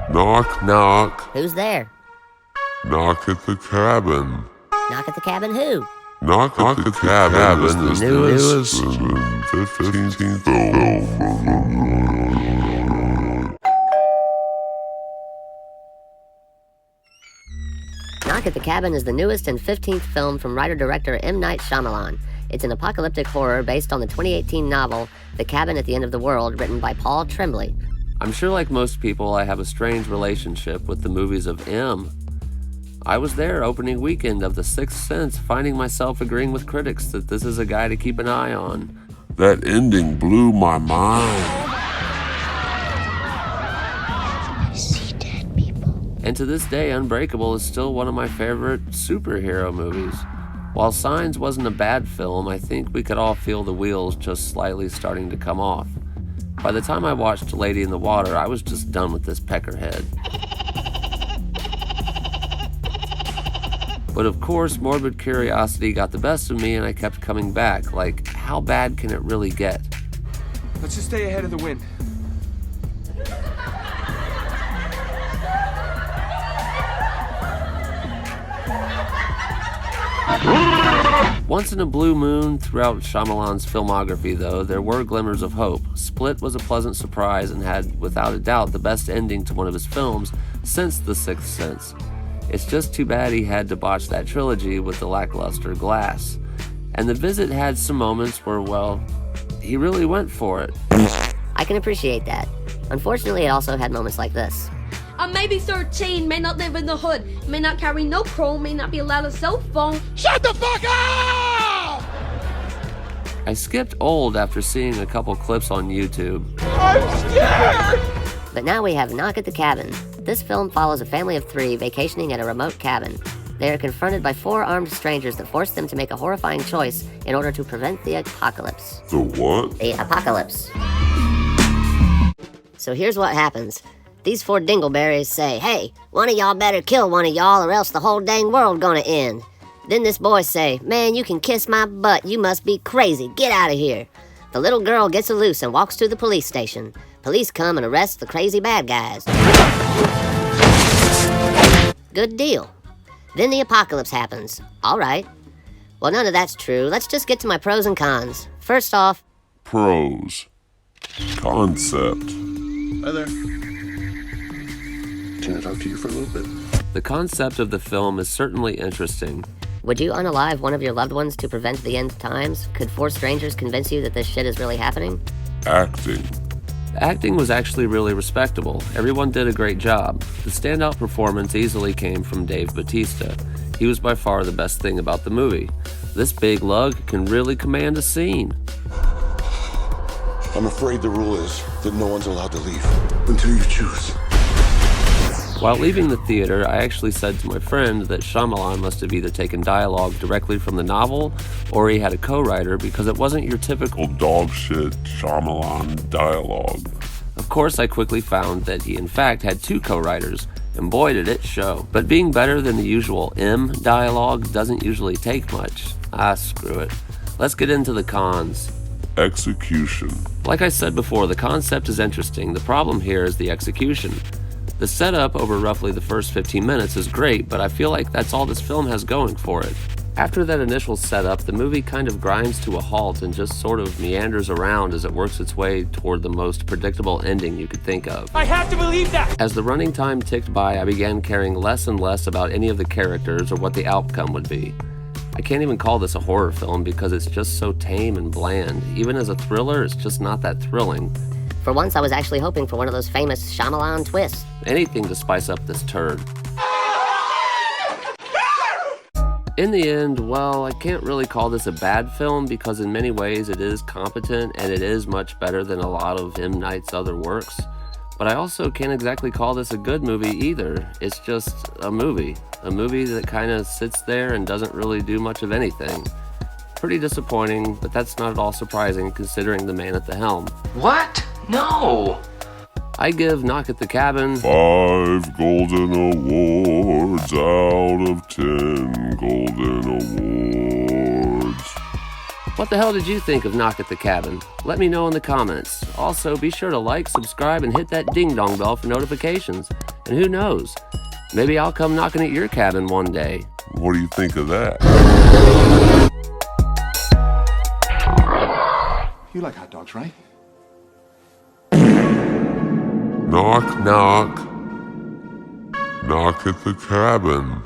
Knock, knock. Who's there? Knock at the cabin. Knock at the cabin who? Knock at the cabin is the newest 15th film. Knock at the Cabin is the newest and 15th film from writer-director M. Night Shyamalan. It's an apocalyptic horror based on the 2018 novel The Cabin at the End of the World, written by Paul Tremblay. I'm sure like most people, I have a strange relationship with the movies of M. I was there opening weekend of The Sixth Sense, finding myself agreeing with critics that this is a guy to keep an eye on. That ending blew my mind. And to this day, Unbreakable is still one of my favorite superhero movies. While Signs wasn't a bad film, I think we could all feel the wheels just slightly starting to come off. By the time I watched Lady in the Water, I was just done with this peckerhead. But of course, morbid curiosity got the best of me and I kept coming back. Like, how bad can it really get? Let's just stay ahead of the wind. Once in a blue moon throughout Shyamalan's filmography, though, there were glimmers of hope. Split was a pleasant surprise and had, without a doubt, the best ending to one of his films since The Sixth Sense. It's just too bad he had to botch that trilogy with the lackluster Glass. And The Visit had some moments where, well, he really went for it. I can appreciate that. Unfortunately, it also had moments like this. I may be 13, may not live in the hood, may not carry no chrome, may not be allowed a cell phone. Shut the fuck up! I skipped old after seeing a couple clips on YouTube. I'm scared! But now we have Knock at the Cabin. This film follows a family of 3 vacationing at a remote cabin. They are confronted by 4 armed strangers that force them to make a horrifying choice in order to prevent the apocalypse. The what? The apocalypse. So here's what happens. These 4 dingleberries say, "Hey, one of y'all better kill one of y'all or else the whole dang world gonna end." Then this boy say, "Man, you can kiss my butt, you must be crazy, get out of here." The little girl gets loose and walks to the police station. Police come and arrest the crazy bad guys. Good deal. Then the apocalypse happens. Alright. Well, none of that's true. Let's just get to my pros and cons. First off, Pros. Concept. Hi there. Can I talk to you for a little bit? The concept of the film is certainly interesting. would you unalive one of your loved ones to prevent the end times? Could 4 strangers convince you that this shit is really happening? Acting. The acting was actually really respectable. Everyone did a great job. The standout performance easily came from Dave Bautista. He was by far the best thing about the movie. This big lug can really command a scene. I'm afraid the rule is that no one's allowed to leave until you choose. While leaving the theater, I actually said to my friend that Shyamalan must have either taken dialogue directly from the novel or he had a co-writer because it wasn't your typical Dog shit Shyamalan dialogue. Of course, I quickly found that he in fact had 2 co-writers, and boy did it show. But being better than the usual M dialogue doesn't usually take much. Screw it. Let's get into the cons. Execution. Like I said before, the concept is interesting. The problem here is the execution. The setup over roughly the first 15 minutes is great, but I feel like that's all this film has going for it. After that initial setup, the movie kind of grinds to a halt and just sort of meanders around as it works its way toward the most predictable ending you could think of. I have to believe that! As the running time ticked by, I began caring less and less about any of the characters or what the outcome would be. I can't even call this a horror film because it's just so tame and bland. Even as a thriller, it's just not that thrilling. For once, I was actually hoping for one of those famous Shyamalan twists. Anything to spice up this turd. In the end, well, I can't really call this a bad film because in many ways it is competent and it is much better than a lot of M. Night's other works. But I also can't exactly call this a good movie either. It's just a movie that kind of sits there and doesn't really do much of anything. Pretty disappointing, but that's not at all surprising considering the man at the helm. What? No! I give Knock at the Cabin 5 golden awards out of 10 golden awards. What the hell did you think of Knock at the Cabin? Let me know in the comments. Also, be sure to like, subscribe, and hit that ding-dong bell for notifications. And who knows? Maybe I'll come knocking at your cabin one day. What do you think of that? You like hot dogs, right? Knock, knock. Knock at the cabin.